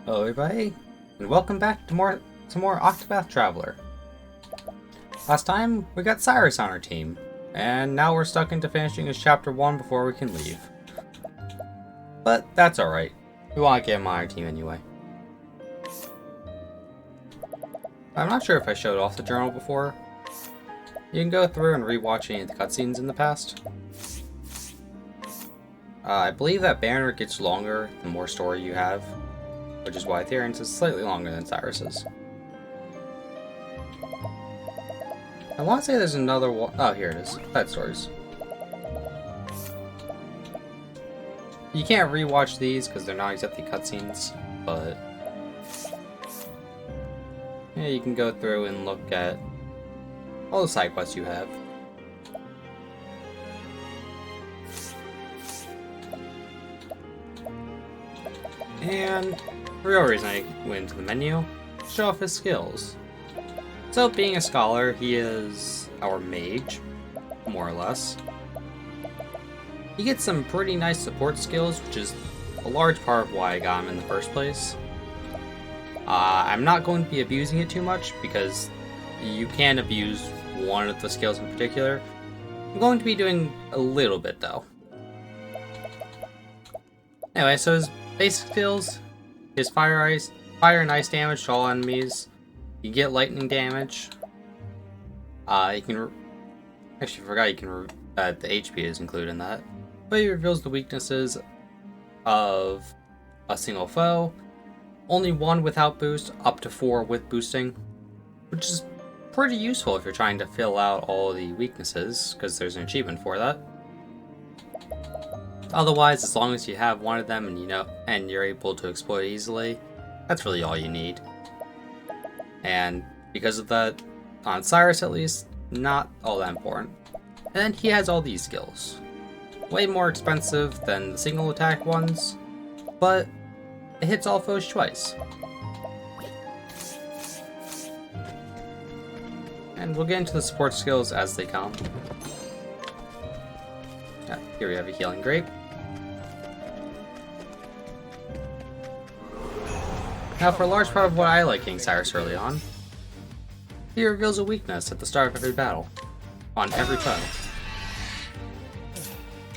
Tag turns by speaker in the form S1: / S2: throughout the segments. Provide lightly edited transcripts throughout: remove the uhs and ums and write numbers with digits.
S1: Hello everybody, and welcome back to more Octopath Traveler. Last time, we got Cyrus on our team, and now we're stuck into finishing his chapter 1 before we can leave. But that's alright, we want to get him on our team anyway. I'm not sure if I showed off the journal before. You can go through and rewatch any of the cutscenes in the past. I believe that banner gets longer the more story you have, which is why Therian's is slightly longer than Cyrus's. I want to say there's another one. Oh, here it is. Pet stories. You can't rewatch these because they're not exactly cutscenes, but yeah, you can go through and look at all the side quests you have. And the real reason I went into the menu, show off his skills. So being a scholar, he is our mage, more or less. He gets some pretty nice support skills, which is a large part of why I got him in the first place. I'm not going to be abusing it too much, because you can abuse one of the skills in particular. I'm going to be doing a little bit though. Anyway, so his basic skills, his fire and ice damage to all enemies. You get lightning damage. You can actually forgot you can the HP is included in that. But he reveals the weaknesses of a single foe. Only 1 without boost, up to 4 with boosting, which is pretty useful if you're trying to fill out all the weaknesses, because there's an achievement for that. Otherwise, as long as you have one of them and you're able to exploit easily, that's really all you need. And because of that, on Cyrus at least, not all that important. And then he has all these skills. Way more expensive than the single attack ones, but it hits all foes twice. And we'll get into the support skills as they come. Here we have a healing grape. Now for a large part of what I like King Cyrus early on, he reveals a weakness at the start of every battle, on every foe.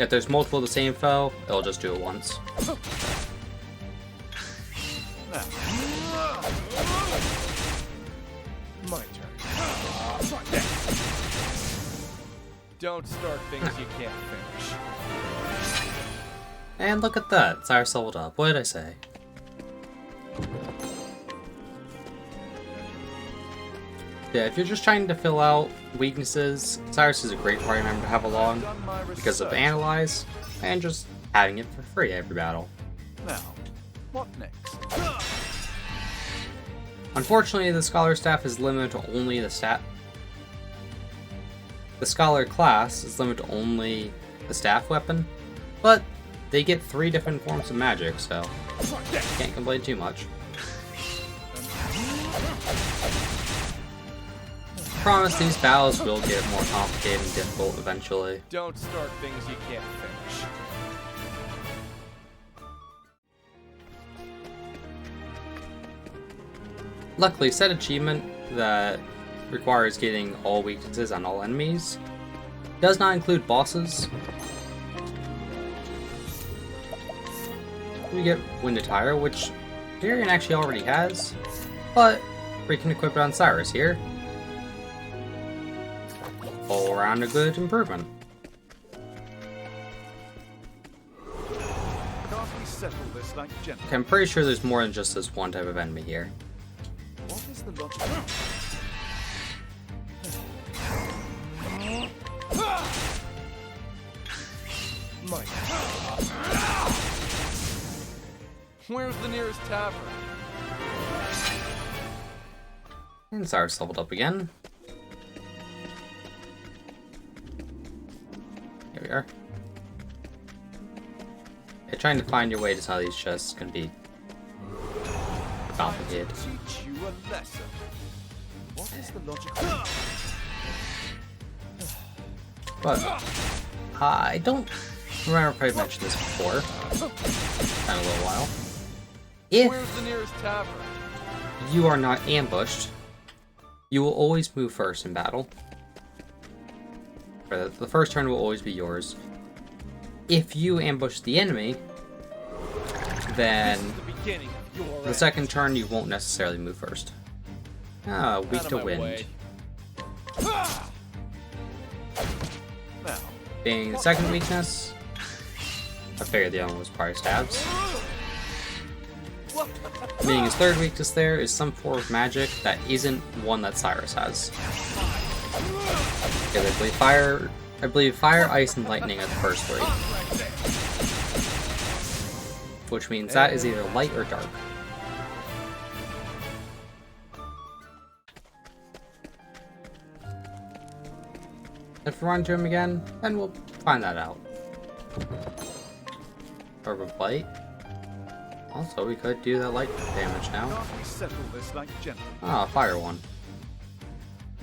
S1: If there's multiple of the same foe, it'll just do it once.
S2: My turn. Don't start things you can't finish.
S1: And look at that, Cyrus leveled up. What did I say? Yeah, if you're just trying to fill out weaknesses, Cyrus is a great party member to have along because of Analyze and just having it for free every battle.
S2: Now, what next?
S1: Unfortunately, the Scholar staff is limited to only the Scholar class is limited to only the staff weapon, but they get 3 different forms of magic, so can't complain too much. I promise these battles will get more complicated and difficult eventually.
S2: Don't start things you can't finish.
S1: Luckily, set achievement that requires getting all weaknesses on all enemies does not include bosses. We get Wind Attire, which Therian actually already has, but we can equip it on Cyrus here. All around a good improvement.
S2: Can't we settle this like gentlemen?
S1: Okay, I'm pretty sure there's more than just this one type of enemy here.
S2: What is the logic? My turn. Where's the nearest tavern?
S1: And Cyrus leveled up again. Here we are. Yeah, trying to find your way to some of these chests can be complicated.
S2: Teach you a lesson. What is the logic?
S1: But I don't remember if I mentioned this before. It's been a little while. If
S2: Where's the nearest tavern?
S1: you are not ambushed, you will always move first in battle. The first turn will always be yours. If you ambush the enemy, then
S2: This is the beginning of your
S1: the
S2: end.
S1: second turn you won't necessarily move first. Ah, weak
S2: Out of
S1: to
S2: my
S1: wind.
S2: way. Ah! Now,
S1: Being the second weakness, I figured the other one was probably stabs. Being his third weakness there is some form of magic that isn't one that Cyrus has. Because I believe fire, ice, and lightning are the first three. Which means that is either light or dark. If we run to him again, then we'll find that out. Orb of Light. Also, we could do that light damage now.
S2: can't we settle this like gentlemen?
S1: Ah, fire one.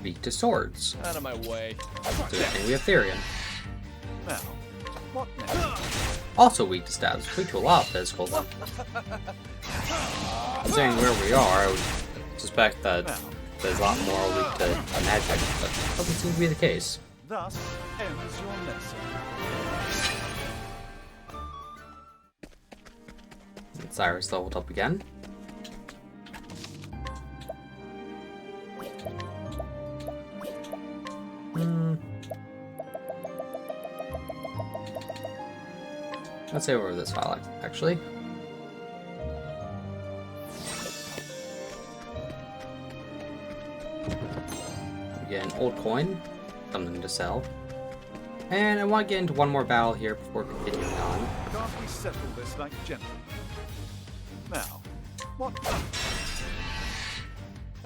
S1: Weak to swords.
S2: Out of my way.
S1: So good thing we have Therian.
S2: Now, what next?
S1: Also weak to stabs. Weak to a lot of physical. Considering where we are, I would suspect that there's a lot more weak to magic, but doesn't seem to be the case.
S2: Thus ends your lesson.
S1: Cyrus leveled up again. Let's say over this file, actually. We get an old coin, something to sell. And I want to get into one more battle here before continuing on.
S2: Can't we settle this like gentlemen? Now, what?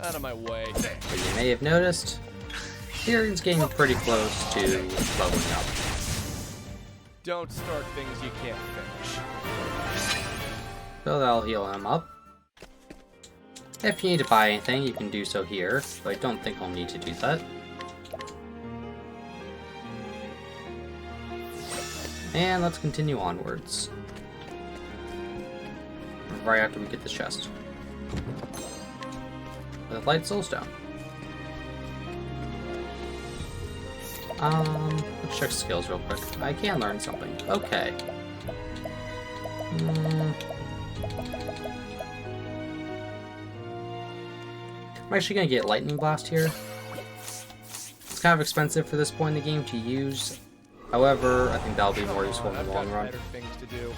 S2: Out of my way.
S1: But you may have noticed, Therian's getting pretty close to leveling up.
S2: Don't start things you can't finish.
S1: So that'll heal him up. If you need to buy anything, you can do so here, but I don't think I'll need to do that. And let's continue onwards. Right after we get the chest. The light soulstone. Let's check skills real quick. I can learn something. Okay. I'm actually gonna get Lightning Blast here. It's kind of expensive for this point in the game to use. However, I think that'll be more useful in the long run.
S2: Better things to do.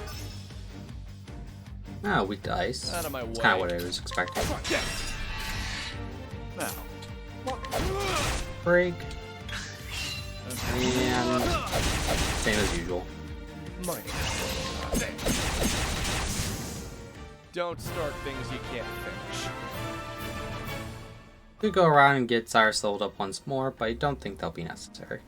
S1: Ah, weak to ice.
S2: Out of my way.
S1: That's kind of what I was expecting.
S2: Now, what?
S1: Break. And same as usual.
S2: Don't start things you can't finish.
S1: We could go around and get Cyrus leveled up once more, but I don't think that'll be necessary.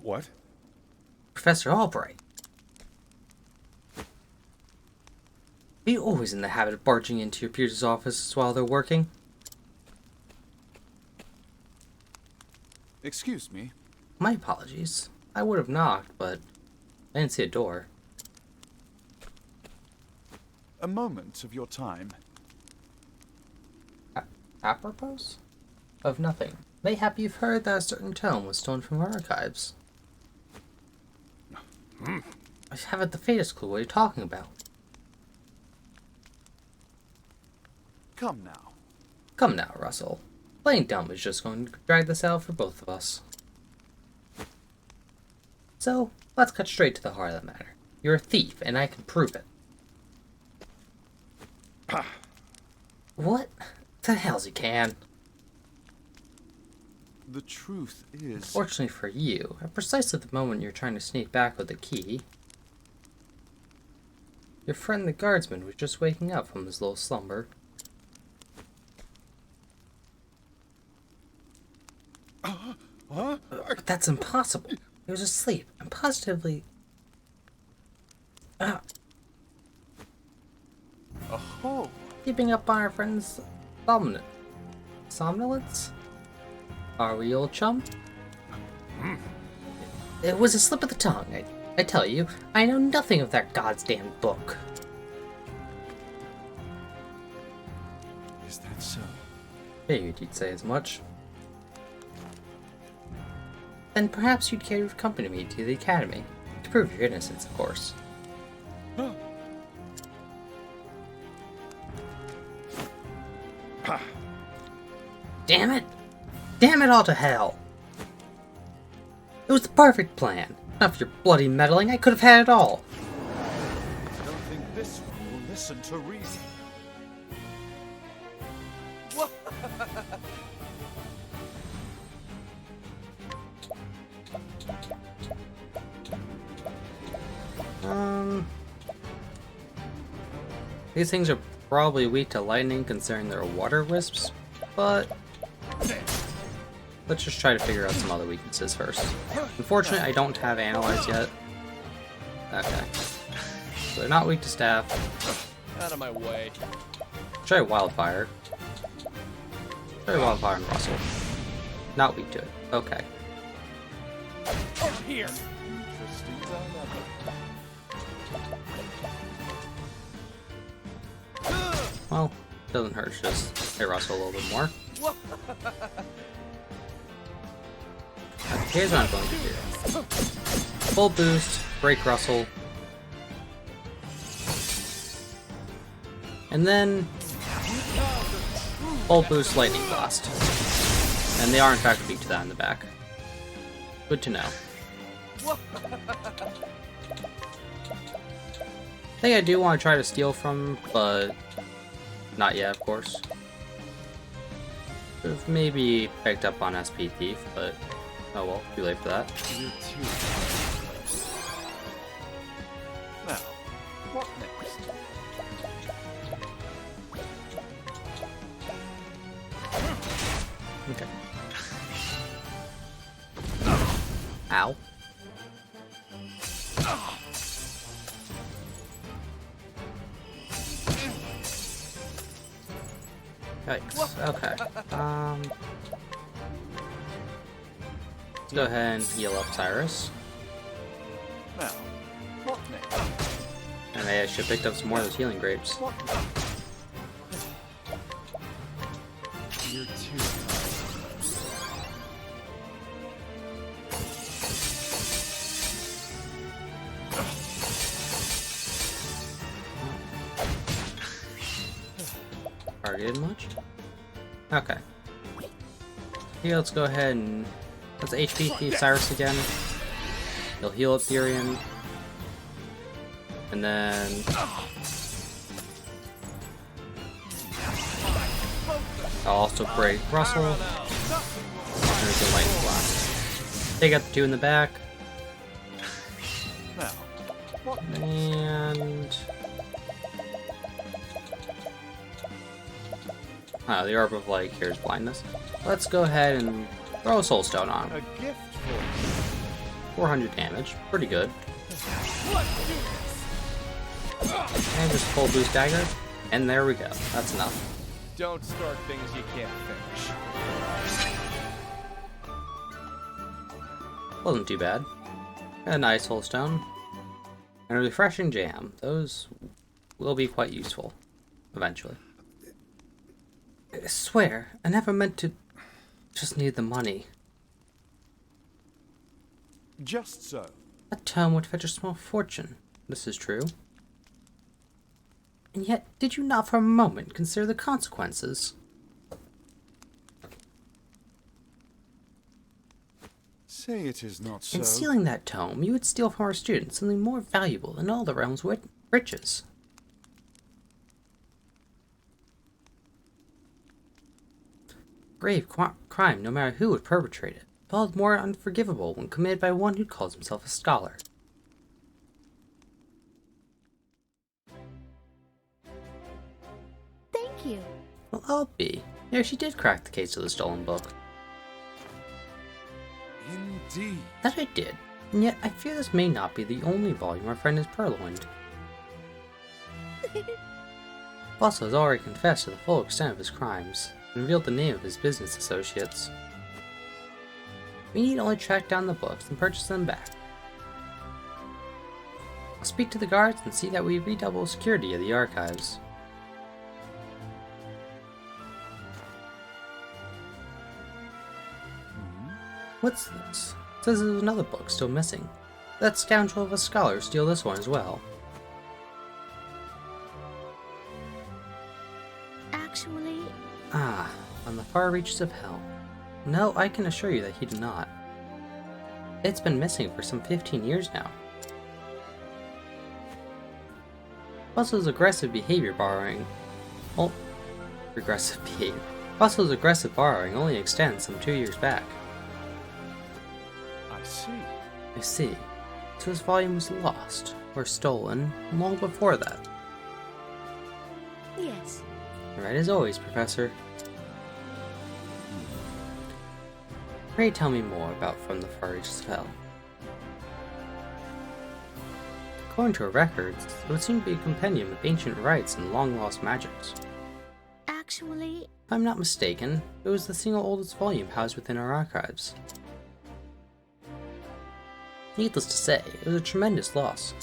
S2: What?
S1: Professor Albright. Are you always in the habit of barging into your peers' offices while they're working?
S2: Excuse me.
S1: My apologies. I would have knocked, but I didn't see a door.
S2: A moment of your time.
S1: Apropos? Of nothing. Mayhap you've heard that a certain tome was stolen from our archives. I haven't the faintest clue what you're talking about.
S2: Come now.
S1: Come now, Russell. Playing dumb is just going to drag this out for both of us. So, let's cut straight to the heart of the matter. You're a thief, and I can prove it. What? The hell's you can?
S2: The truth is...
S1: Fortunately for you, at precisely the moment you're trying to sneak back with the key, your friend the guardsman was just waking up from his little slumber.
S2: Huh?
S1: That's impossible. He was asleep. I'm positively...
S2: Oh,
S1: Keeping up on our friend's somnolence? Are we, old chum? It was a slip of the tongue. I tell you, I know nothing of that goddamn book.
S2: is that so?
S1: Figured you'd say as much. Then perhaps you'd care to accompany me to the academy. To prove your innocence, of course. Damn it! Damn it all to hell! It was the perfect plan. Not for your bloody meddling, I could have had it all.
S2: I don't think this one will listen to reason.
S1: These things are probably weak to lightning considering they're water wisps, but let's just try to figure out some other weaknesses first. Unfortunately, I don't have Analyze yet. Okay. So they're not weak to staff.
S3: Out of my way.
S1: Try Wildfire. Try Wildfire and Rustle. Not weak to it. Okay.
S3: Over here.
S2: Interesting dilemma.
S1: Well, doesn't hurt, just hit Rustle a little bit more. Okay, here's what I'm going to do. Full boost, break Rustle. And then full boost Lightning Blast. And they are in fact weak to that in the back. Good to know. I think I do want to try to steal from, but not yet, of course. Could've maybe picked up on SP Thief, but oh well, too late for that.
S2: You too. Now, what next?
S1: Okay. Ow. Yikes. Okay. Let's go ahead and heal up Cyrus.
S2: Now, what next?
S1: And I should have picked up some more of those healing grapes.
S2: What next? You're too.
S1: Targeted much? Okay. Here, let's go ahead and let's HP Thief Cyrus again. He'll heal up Therian. And then I'll also break Russell. There's a Lightning Blast. Take out the two in the back.
S2: Now, what next?
S1: And the Orb of Light cures blindness. Let's go ahead and throw a Soul Stone on him.
S2: A gift for
S1: 400 damage. Pretty good. And just full boost dagger. And there we go. That's enough.
S3: Don't start things you can't finish.
S1: Wasn't too bad. Got a nice Soul Stone. And a refreshing jam. Those will be quite useful. Eventually. I swear, I never meant to just need the money.
S2: just so.
S1: A tome would fetch a small fortune. This is true. And yet, did you not for a moment consider the consequences?
S2: Say it is not so.
S1: In stealing that tome, you would steal from our students something more valuable than all the realm's riches. Grave crime, no matter who would perpetrate it, all more unforgivable when committed by one who calls himself a scholar.
S4: Thank you.
S1: Well, I'll be. Yeah, she did crack the case of the stolen book.
S2: Indeed.
S1: That I did. And yet, I fear this may not be the only volume our friend has purloined. Bussel has already confessed to the full extent of his crimes and revealed the name of his business associates. We need only track down the books and purchase them back. I'll speak to the guards and see that we redouble security of the archives. What's this? It says there's another book still missing. That scoundrel of a scholar steal this one as well.
S4: Actually...
S1: Ah, on the far reaches of hell. No, I can assure you that he did not. It's been missing for some 15 years now. Bussel's aggressive behavior borrowing... Oh, regressive behavior. Bussel's aggressive borrowing only extends some 2 years back.
S2: I
S1: I see. So this volume was lost, or stolen, long before that.
S4: Yes.
S1: Right as always, Professor. Pray tell me more about From the Far Reaches of Hell. According to our records, it would seem to be a compendium of ancient rites and long-lost magics.
S4: Actually...
S1: If I'm not mistaken, it was the single oldest volume housed within our archives. Needless to say, it was a tremendous loss.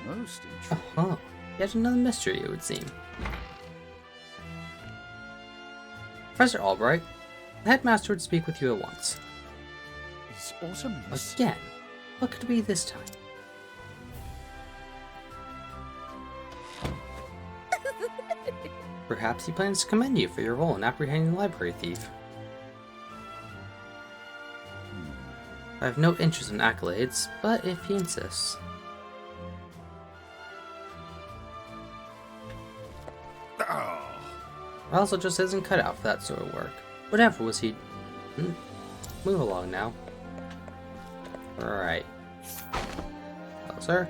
S2: Most interesting.
S1: Oh, yet another mystery, it would seem. Professor Albright, the headmaster would speak with you at once.
S2: Is Artemis...
S1: Again? What could it be this time? Perhaps he plans to commend you for your role in apprehending the library thief. I have no interest in accolades, but if he insists. Also just isn't cut out for that sort of work. Whatever was he... Move along now. Alright. Hello, sir.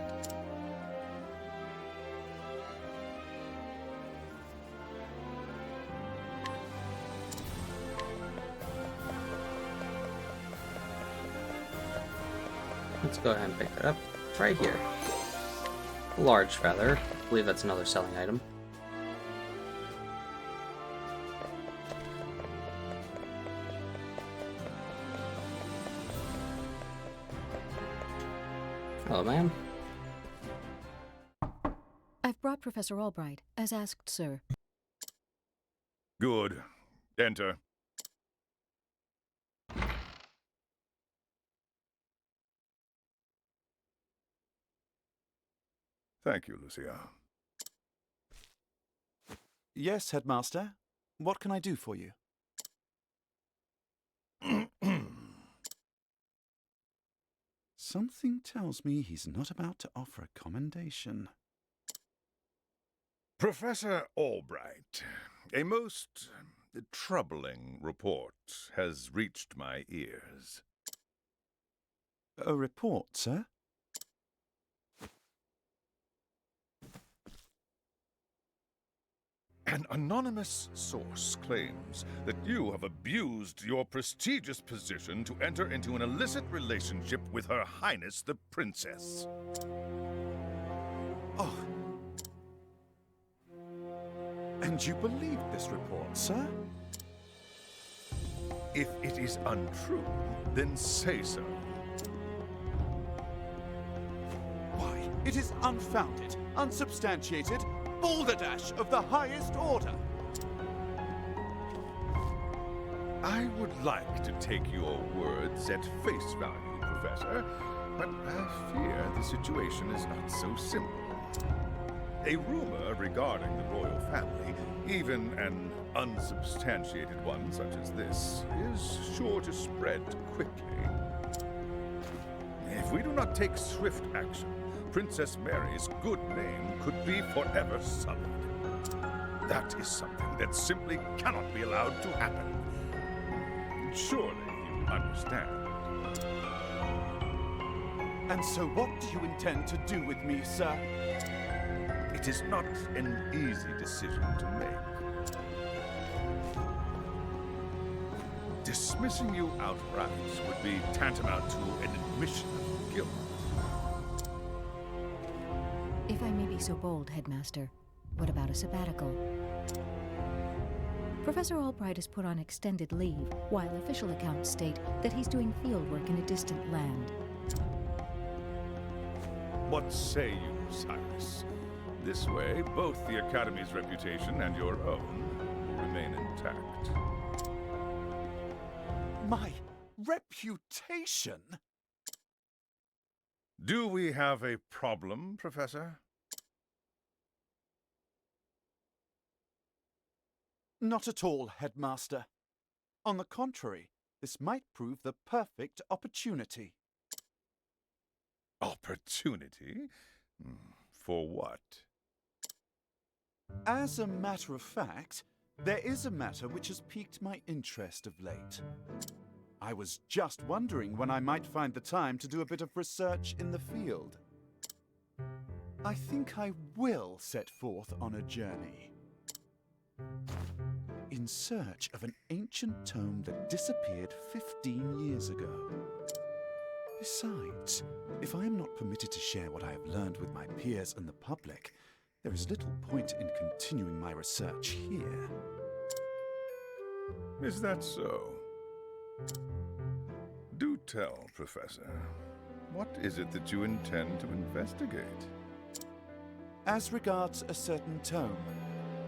S1: Let's go ahead and pick that up. It's right here. A large feather. I believe that's another selling item. Hello, ma'am.
S5: I've brought Professor Albright, as asked, sir.
S2: Good. Enter. Thank you, Lucia.
S6: Yes, Headmaster. What can I do for you? Something tells me he's not about to offer a commendation.
S2: Professor Albright, a most troubling report has reached my ears.
S6: A report, sir?
S2: An anonymous source claims that you have abused your prestigious position to enter into an illicit relationship with Her Highness the Princess.
S6: Oh. And you believe this report, sir?
S2: If it is untrue, then say so.
S6: Why, it is unfounded, unsubstantiated, balderdash of the highest order.
S2: I would like to take your words at face value, Professor, but I fear the situation is not so simple. A rumor regarding the royal family, even an unsubstantiated one such as this, is sure to spread quickly. If we do not take swift action, Princess Mary's good name could be forever sullied. That is something that simply cannot be allowed to happen. Surely you understand.
S6: And so what do you intend to do with me, sir?
S2: It is not an easy decision to make. Dismissing you outright would be tantamount to an admission of guilt.
S5: If I may be so bold, Headmaster, What about a sabbatical? Professor Albright is put on extended leave, while official accounts state that he's doing fieldwork in a distant land.
S2: What say you, Cyrus? This way, both the Academy's reputation and your own will remain intact.
S6: My reputation?
S2: Do we have a problem, Professor?
S6: Not at all, Headmaster. On the contrary, this might prove the perfect opportunity.
S2: Opportunity? For what?
S6: As a matter of fact, there is a matter which has piqued my interest of late. I was just wondering when I might find the time to do a bit of research in the field. I think I will set forth on a journey. In search of an ancient tome that disappeared 15 years ago. Besides, if I am not permitted to share what I have learned with my peers and the public, there is little point in continuing my research here.
S2: Is that so? Do tell, Professor. What is it that you intend to investigate?
S6: As regards a certain tome.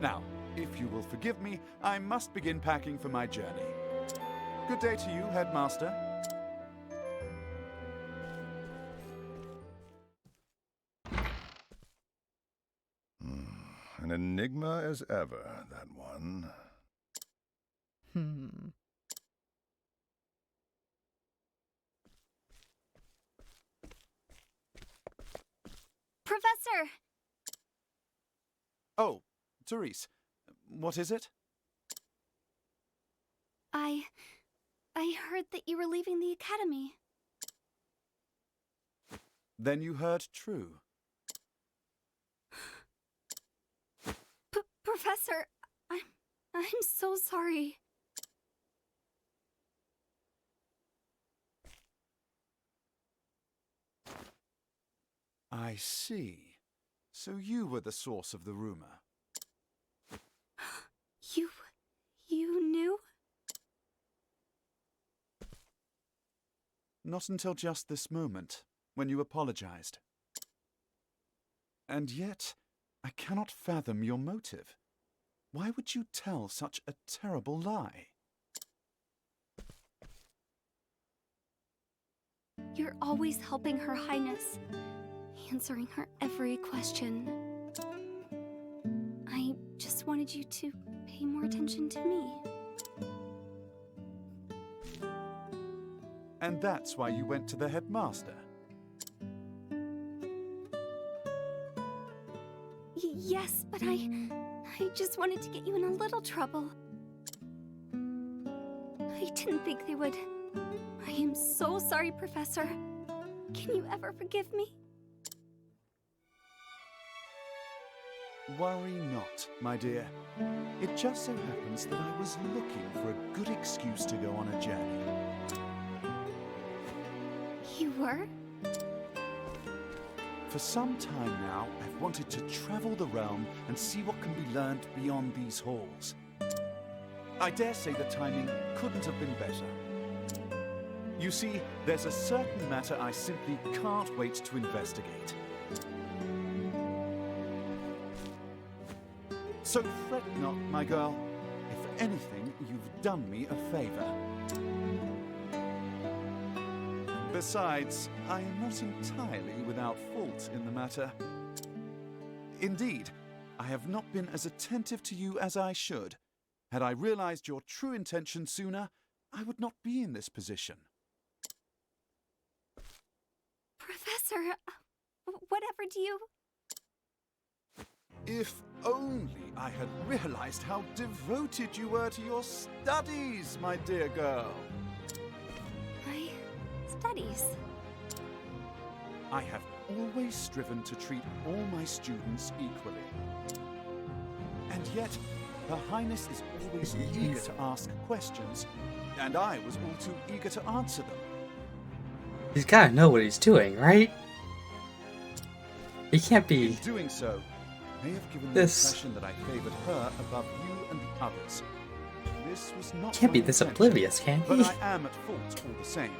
S6: Now, if you will forgive me, I must begin packing for my journey. Good day to you, Headmaster.
S2: An enigma as ever, that one.
S4: Professor!
S6: Oh, Therese, what is it?
S4: I heard that you were leaving the academy.
S6: Then you heard true.
S4: Professor, I'm so sorry.
S6: I see. So you were the source of the rumor.
S4: You knew?
S6: Not until just this moment, when you apologized. And yet, I cannot fathom your motive. Why would you tell such a terrible lie?
S4: You're always helping Her Highness, answering her every question. I just wanted you to pay more attention to me.
S6: And that's why you went to the headmaster.
S4: Yes, but I just wanted to get you in a little trouble. I didn't think they would. I am so sorry, Professor. Can you ever forgive me?
S6: Worry not, my dear. It just so happens that I was looking for a good excuse to go on a journey.
S4: You were?
S6: For some time now, I've wanted to travel the realm and see what can be learned beyond these halls. I dare say the timing couldn't have been better. You see, there's a certain matter I simply can't wait to investigate. So fret not, my girl. If anything, you've done me a favor. Besides, I am not entirely without fault in the matter. Indeed, I have not been as attentive to you as I should. Had I realized your true intention sooner, I would not be in this position.
S4: Professor, whatever do you...
S6: If only I had realized how devoted you were to your studies, my dear girl.
S4: My studies.
S6: I have always striven to treat all my students equally. And yet, Her Highness is always eager to ask questions, and I was all too eager to answer them.
S1: He's gotta know what he's doing, right? He can't be...
S6: In doing so, may have given
S1: This-
S6: the impression that I favored her above you and the others. This was not
S1: Can't be
S6: my
S1: this
S6: intention,
S1: oblivious, can
S6: but
S1: he?
S6: I am at fault all the same.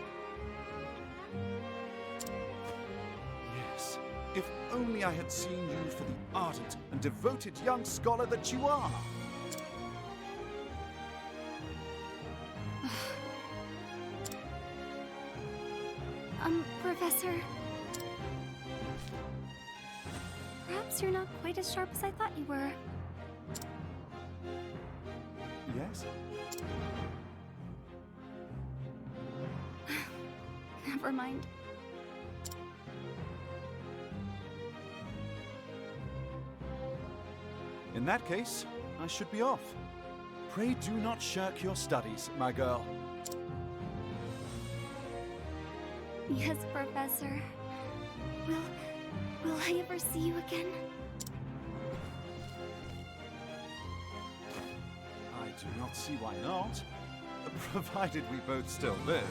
S6: Yes, if only I had seen you for the ardent and devoted young scholar that you are.
S4: Professor. Perhaps you're not quite as sharp as I thought you were.
S6: Yes?
S4: Never mind.
S6: In that case, I should be off. Pray do not shirk your studies, my girl.
S4: Yes, Professor. Will I ever see you again?
S6: I do not see why not, provided we both still live.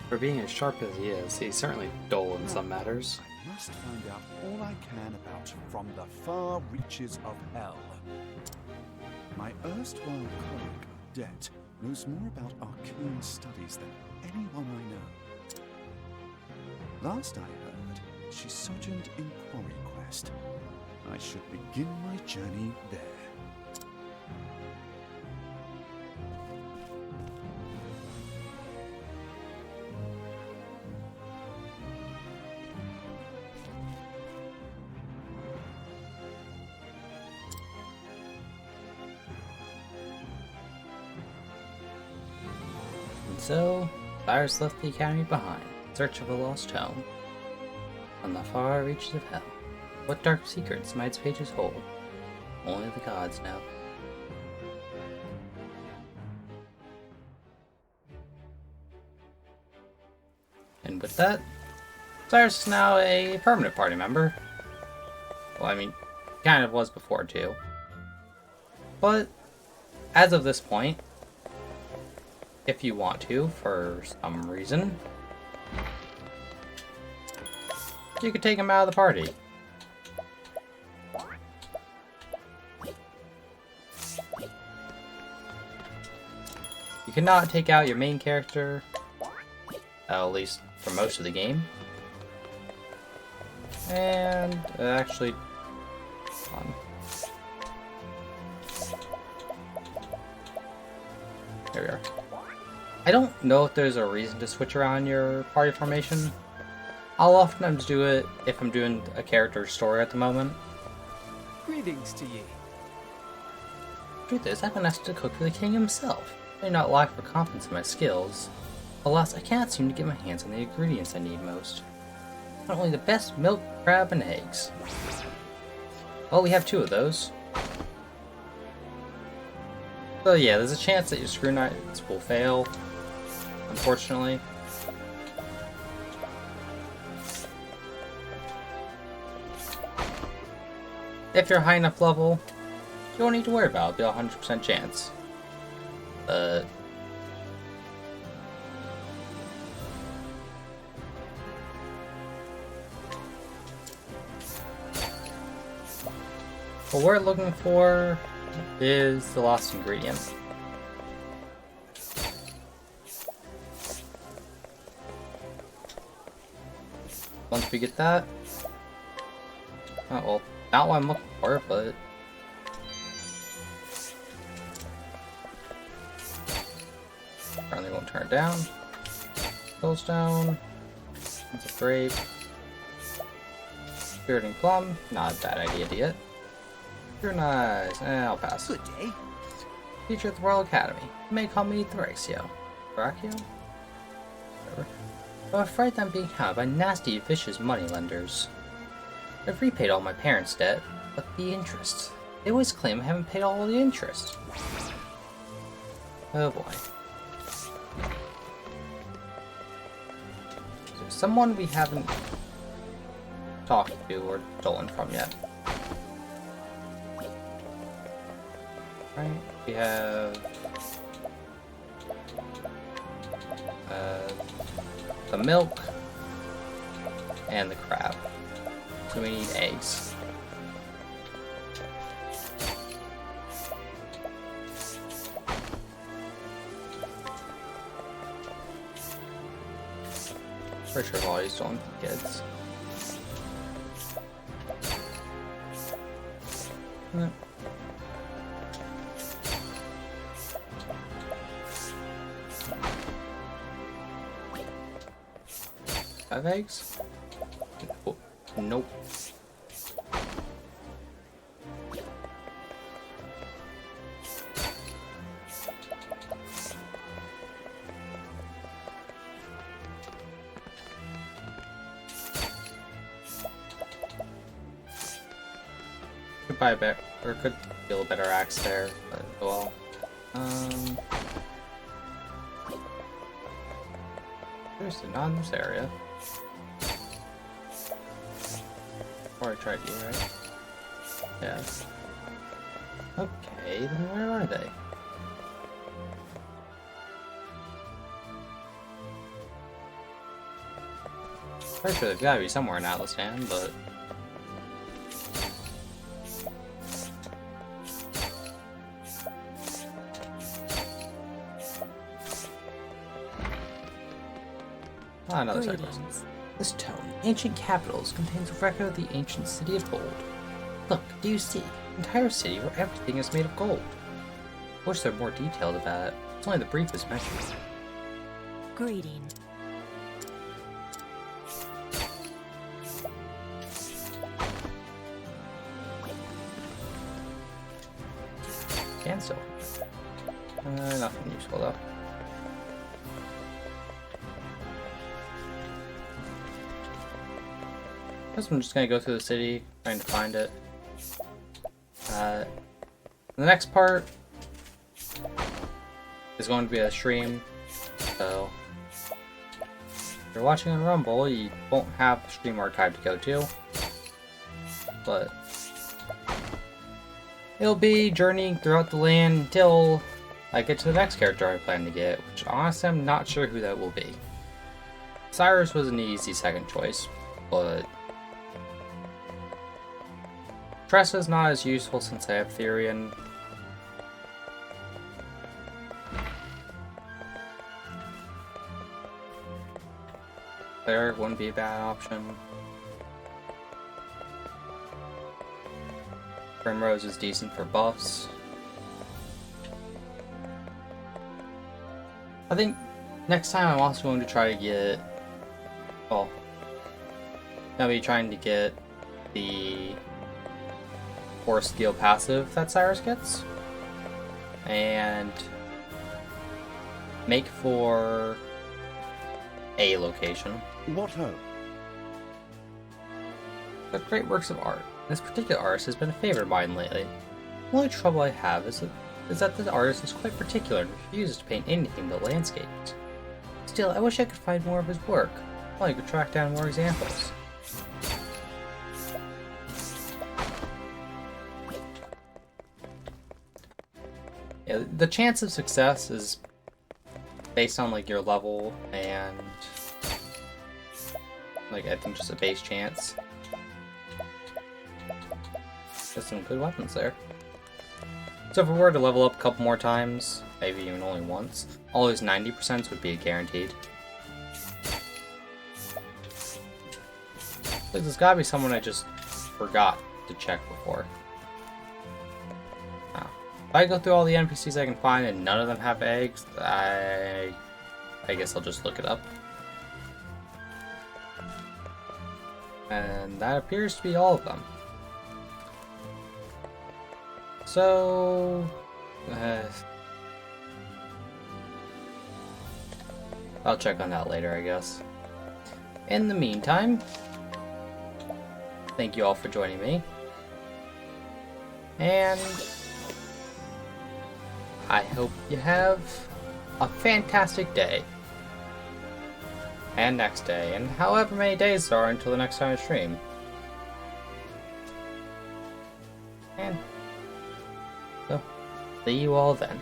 S1: For being as sharp as he is, he's certainly dull in some matters.
S6: I must find out all I can about From the Far Reaches of Hell. My erstwhile colleague, Det, knows more about arcane studies than anyone I know. Last I heard, she sojourned in Quarry Quest. I should begin my journey there.
S1: And so, Cyrus left the academy behind, in search of a lost tome. On the far reaches of hell, what dark secrets might its pages hold? Only the gods know. And with that, Cyrus is now a permanent party member. Well, I mean, kind of was before too. But, as of this point, if you want to, for some reason, you could take him out of the party. You cannot take out your main character, at least for most of the game. And actually, hold on. There we are. I don't know if there's a reason to switch around your party formation. I'll oftentimes do it if I'm doing a character story at the moment.
S3: Greetings to ye.
S1: Truth is, I've been asked to cook for the king himself. I do not lack for confidence in my skills. Alas, I cannot seem to get my hands on the ingredients I need most. Not only the best milk, crab, and eggs. Well, we have 2 of those. So yeah, there's a chance that your screw knights will fail, unfortunately. If you're high enough level, you don't need to worry about it. It'll be a 100% chance. But what we're looking for is the lost ingredient. Once we get that, oh, well, not what I'm looking for, but apparently won't turn it down. Soulstone, that's a grape. Spiriting plum, not a bad idea to get. You're nice. I'll pass.
S3: Good day.
S1: Teacher at the Royal Academy. You may call me Thraxio. Thraxio? Whatever. I'm afraid I'm being hounded by nasty, vicious moneylenders. I've repaid all my parents' debt, but the interest. They always claim I haven't paid all the interest. Oh boy. someone we haven't talked to or stolen from yet. Right, we have the milk and the crab. So we need eggs. Pretty sure all these stolen from kids. No. Five eggs? Oh, nope. Could buy a better, or could feel a better axe there, but well. Seriously, not in this area. Or I tried you, right? Yes. Okay, then where are they? Pretty sure they've gotta be somewhere in Atlasdam, but another side quest. This tome, Ancient Capitals, contains a record of the ancient city of gold. Look, do you see? Entire city where everything is made of gold. Wish they're more detailed about it. It's only the briefest mentions.
S7: Greeting.
S1: Cancel. Nothing useful though. Guess I'm just gonna go through the city, trying to find it. The next part is going to be a stream, so if you're watching on Rumble, you won't have a stream archive to go to, but it'll be journeying throughout the land until I get to the next character I plan to get, which honestly I'm not sure who that will be. Cyrus was an easy second choice, but Tressa's not as useful since I have Therian. Cleric wouldn't be a bad option. Primrose is decent for buffs. I think next time I'm also going to try to get... well, I'll be trying to get the 4 skill passive that Cyrus gets, and make for a location.
S6: What ho?
S1: But great works of art. This particular artist has been a favorite of mine lately. The only trouble I have is that the artist is quite particular and refuses to paint anything but landscapes. Still, I wish I could find more of his work. Well, I could track down more examples. Yeah, the chance of success is based on like your level and like I think just a base chance. There's some good weapons there. So if we were to level up a couple more times, maybe even only once, all those 90% would be guaranteed. Like, there's gotta be someone I just forgot to check before. Oh. If I go through all the NPCs I can find and none of them have eggs, I guess I'll just look it up. And that appears to be all of them. So... I'll check on that later, I guess. In the meantime, thank you all for joining me. And I hope you have a fantastic day. and next day, and however many days there are until the next time I stream. And so, see you all then.